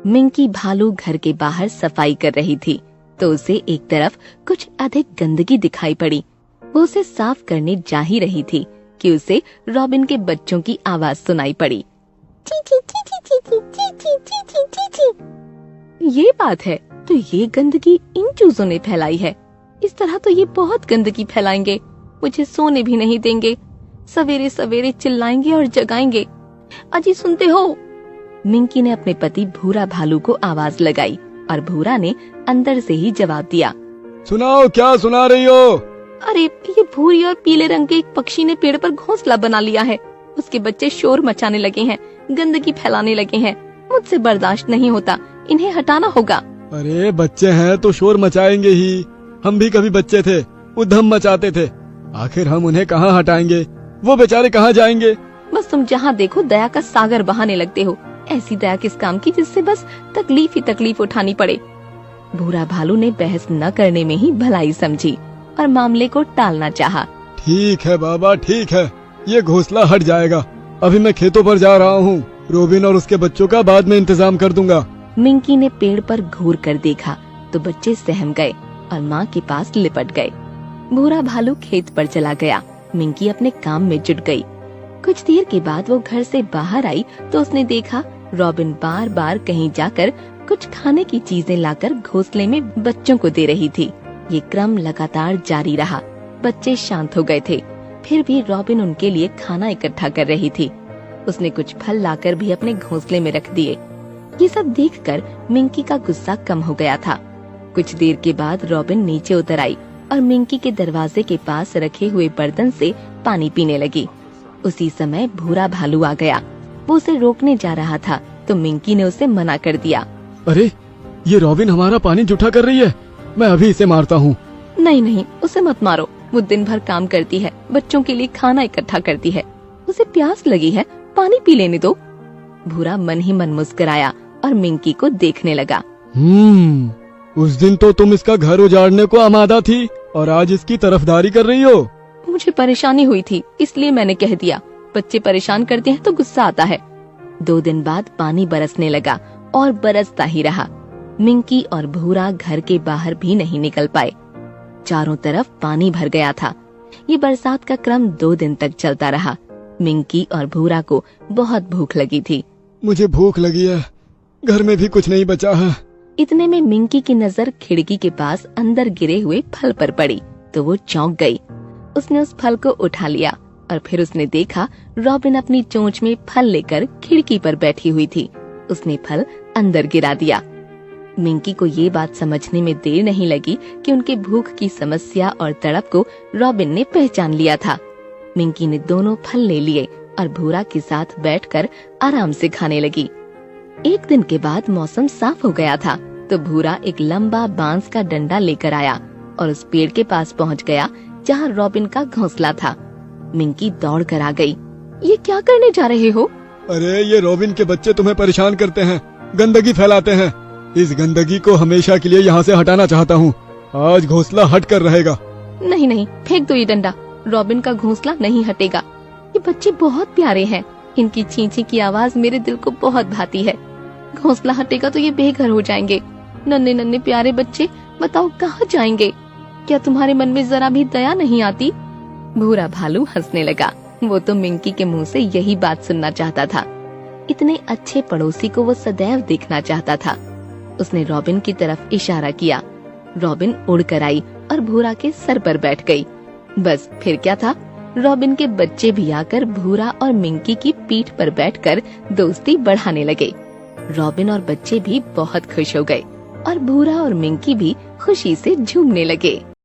मिंकी भालू घर के बाहर सफाई कर रही थी तो उसे एक तरफ कुछ अधिक गंदगी दिखाई पड़ी। वो उसे साफ करने जा ही रही थी कि उसे रॉबिन के बच्चों की आवाज सुनाई पड़ी। ची ची ची ची ची ची ची ची ची ची ची। ये बात है तो ये गंदगी इन चूजों ने फैलाई है। इस तरह तो ये बहुत गंदगी फैलाएंगे, मुझे सोने भी नहीं देंगे, सवेरे सवेरे चिल्लाएंगे और जगाएंगे। अजी सुनते हो? मिंकी ने अपने पति भूरा भालू को आवाज लगाई और भूरा ने अंदर से ही जवाब दिया। सुनाओ, क्या सुना रही हो? अरे ये भूरी और पीले रंग के एक पक्षी ने पेड़ पर घोंसला बना लिया है। उसके बच्चे शोर मचाने लगे हैं, गंदगी फैलाने लगे हैं। मुझसे बर्दाश्त नहीं होता, इन्हें हटाना होगा। अरे बच्चे हैं तो शोर मचाएंगे ही। हम भी कभी बच्चे थे, उधम मचाते थे। आखिर हम उन्हें कहाँ हटाएंगे? वो बेचारे कहाँ जाएंगे? बस तुम जहाँ देखो दया का सागर बहाने लगते हो। ऐसी दया किस काम की जिससे बस तकलीफ ही तकलीफ उठानी पड़े। भूरा भालू ने बहस न करने में ही भलाई समझी और मामले को टालना चाहा। ठीक है बाबा, ठीक है, ये घोंसला हट जाएगा। अभी मैं खेतों पर जा रहा हूँ। रोबिन और उसके बच्चों का बाद में इंतजाम कर दूंगा। मिंकी ने पेड़ पर घूर कर देखा तो बच्चे सहम गए और माँ के पास लिपट गए। भूरा भालू खेत पर चला गया। मिंकी अपने काम में जुट गई। कुछ देर के बाद वो घर से बाहर आई तो उसने देखा रॉबिन बार बार कहीं जाकर कुछ खाने की चीजें लाकर घोंसले में बच्चों को दे रही थी। ये क्रम लगातार जारी रहा। बच्चे शांत हो गए थे, फिर भी रॉबिन उनके लिए खाना इकट्ठा कर रही थी। उसने कुछ फल लाकर भी अपने घोंसले में रख दिए। ये सब देखकर मिंकी का गुस्सा कम हो गया था। कुछ देर के बाद रॉबिन नीचे उतर आई और मिंकी के दरवाजे के पास रखे हुए बर्तन से पानी पीने लगी। उसी समय भूरा भालू आ गया। वो उसे रोकने जा रहा था तो मिंकी ने उसे मना कर दिया। अरे ये रॉबिन हमारा पानी जूठा कर रही है, मैं अभी इसे मारता हूँ। नहीं नहीं, उसे मत मारो। वो दिन भर काम करती है, बच्चों के लिए खाना इकट्ठा करती है। उसे प्यास लगी है, पानी पी लेने दो। भूरा मन ही मन मुस्कुराया और मिंकी को देखने लगा। उस दिन तो तुम इसका घर उजाड़ने को आमादा थी और आज इसकी तरफदारी कर रही हो। मुझे परेशानी हुई थी इसलिए मैंने कह दिया। बच्चे परेशान करते हैं तो गुस्सा आता है। 2 दिन बाद पानी बरसने लगा और बरसता ही रहा। मिंकी और भूरा घर के बाहर भी नहीं निकल पाए। चारों तरफ पानी भर गया था। ये बरसात का क्रम 2 दिन तक चलता रहा। मिंकी और भूरा को बहुत भूख लगी थी। मुझे भूख लगी है, घर में भी कुछ नहीं बचा है। इतने में मिंकी की नजर खिड़की के पास अंदर गिरे हुए फल पर पड़ी तो वो चौंक गई। उसने उस फल को उठा लिया और फिर उसने देखा रॉबिन अपनी चोंच में फल लेकर खिड़की पर बैठी हुई थी। उसने फल अंदर गिरा दिया। मिंकी को ये बात समझने में देर नहीं लगी कि उनके भूख की समस्या और तड़प को रॉबिन ने पहचान लिया था। मिंकी ने दोनों फल ले लिए और भूरा के साथ बैठकर आराम से खाने लगी। एक दिन के बाद मौसम साफ हो गया था तो भूरा एक लंबा बांस का डंडा लेकर आया और उस पेड़ के पास पहुंच गया जहां रॉबिन का घोंसला था। मिंकी दौड़ कर आ गई। ये क्या करने जा रहे हो? अरे ये रॉबिन के बच्चे तुम्हें परेशान करते हैं, गंदगी फैलाते हैं। इस गंदगी को हमेशा के लिए यहाँ से हटाना चाहता हूँ। आज घोंसला हट कर रहेगा। नहीं नहीं, फेंक दो ये डंडा। रॉबिन का घोंसला नहीं हटेगा। ये बच्चे बहुत प्यारे हैं, इनकी चींची की आवाज मेरे दिल को बहुत भाती है। घोंसला हटेगा तो ये बेघर हो जाएंगे। नन्हे नन्हे प्यारे बच्चे, बताओ कहाँ जाएंगे? क्या तुम्हारे मन में जरा भी दया नहीं आती? भूरा भालू हंसने लगा। वो तो मिंकी के मुंह से यही बात सुनना चाहता था। इतने अच्छे पड़ोसी को वो सदैव देखना चाहता था। उसने रॉबिन की तरफ इशारा किया। रॉबिन उड़ कर आई और भूरा के सर पर बैठ गई। बस फिर क्या था, रॉबिन के बच्चे भी आकर भूरा और मिंकी की पीठ पर बैठकर दोस्ती बढ़ाने लगे। रॉबिन और बच्चे भी बहुत खुश हो गए और भूरा और मिंकी भी खुशी से झूमने लगे।